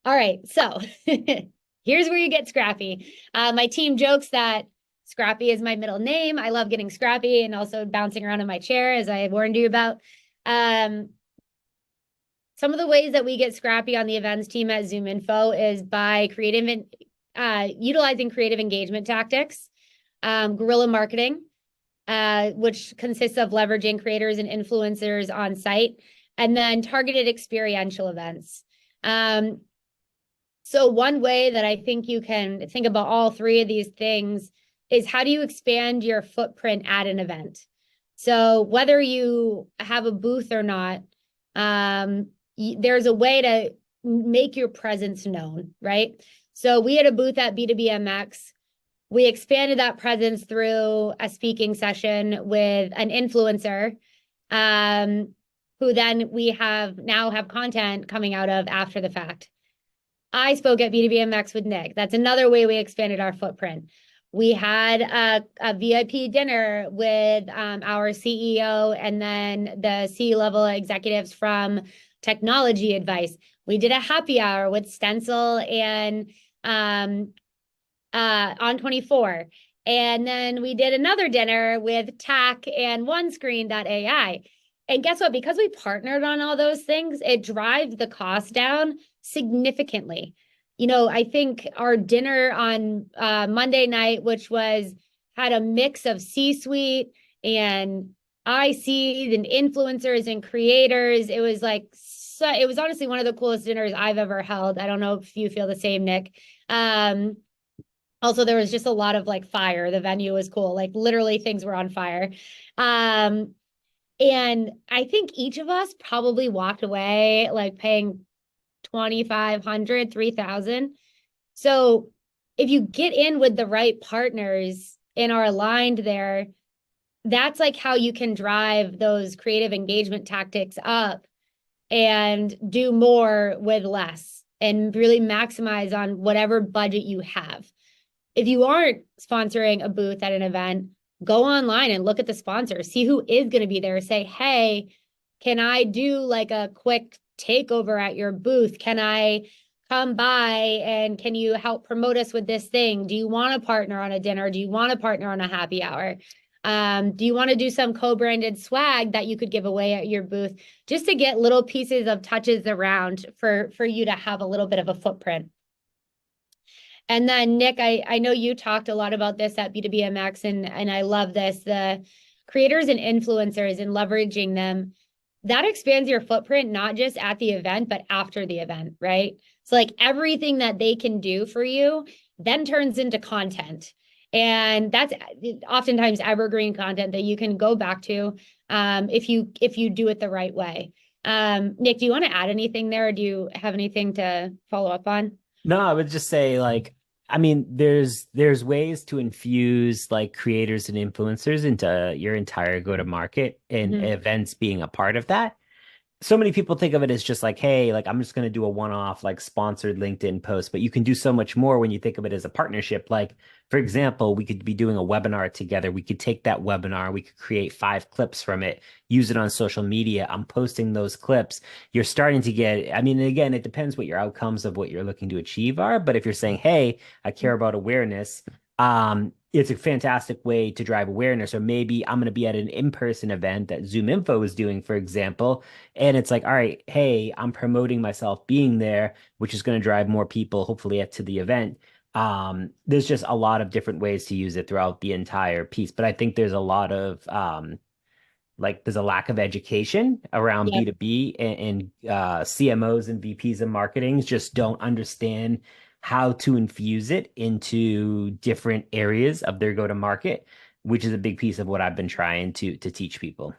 All right, so here's where you get scrappy. My team jokes that Scrappy is my middle name. I love getting scrappy and also bouncing around in my chair, as I warned you about. Um, some of the ways that we get scrappy on the events team at Zoominfo is by utilizing creative engagement tactics, guerrilla marketing, which consists of leveraging creators and influencers on site, and then targeted experiential events. So one way that I think you can think about all three of these things is, how do you expand your footprint at an event? So whether you have a booth or not, there's a way to make your presence known, right? So we had a booth at B2BMX. We expanded that presence through a speaking session with an influencer, who then we now have content coming out of after the fact. I spoke at B2BMX with Nick. That's another way we expanded our footprint. We had a VIP dinner with our CEO and then the C-level executives from Technology Advice. We did a happy hour with Stencil and on 24. And then we did another dinner with Tack and OneScreen.ai. And guess what? Because we partnered on all those things, it drives the cost down significantly. I think our dinner on Monday night, which had a mix of C-suite and ICs and influencers and creators. It was it was honestly one of the coolest dinners I've ever held. I don't know if you feel the same, Nick. Also, there was just a lot of fire. The venue was cool. Literally things were on fire. And I think each of us probably walked away paying $2,500, $3,000. So if you get in with the right partners and are aligned there, that's how you can drive those creative engagement tactics up and do more with less and really maximize on whatever budget you have. If you aren't sponsoring a booth at an event, go online and look at the sponsors, see who is going to be there. Say, hey, can I do a quick takeover at your booth? Can I come by and can you help promote us with this thing? Do you want to partner on a dinner? Do you want to partner on a happy hour? Do you want to do some co-branded swag that you could give away at your booth, just to get little pieces of touches around for you to have a little bit of a footprint? And then, Nick, I know you talked a lot about this at B2BMX, and I love this, the creators and influencers and leveraging them. That expands your footprint, not just at the event, but after the event, right? So everything that they can do for you then turns into content. And that's oftentimes evergreen content that you can go back to if you do it the right way. Nick, do you want to add anything there? Or do you have anything to follow up on? No, I would just say I mean, there's ways to infuse creators and influencers into your entire go-to-market and Mhm. events being a part of that. So many people think of it as just hey, I'm just going to do a one-off sponsored LinkedIn post, but you can do so much more when you think of it as a partnership. For example, we could be doing a webinar together. We could take that webinar, we could create 5 clips from it, use it on social media. I'm posting those clips. You're starting to get, I mean, again, it depends what your outcomes of what you're looking to achieve are. But if you're saying, hey, I care about awareness, it's a fantastic way to drive awareness. Or maybe I'm going to be at an in-person event that Zoominfo is doing, for example, and it's all right, hey, I'm promoting myself being there, which is going to drive more people, hopefully, to the event. There's just a lot of different ways to use it throughout the entire piece. But I think there's a lot of there's a lack of education around Yep. B2B, and CMOs and VPs of marketing just don't understand how to infuse it into different areas of their go-to-market, which is a big piece of what I've been trying to teach people.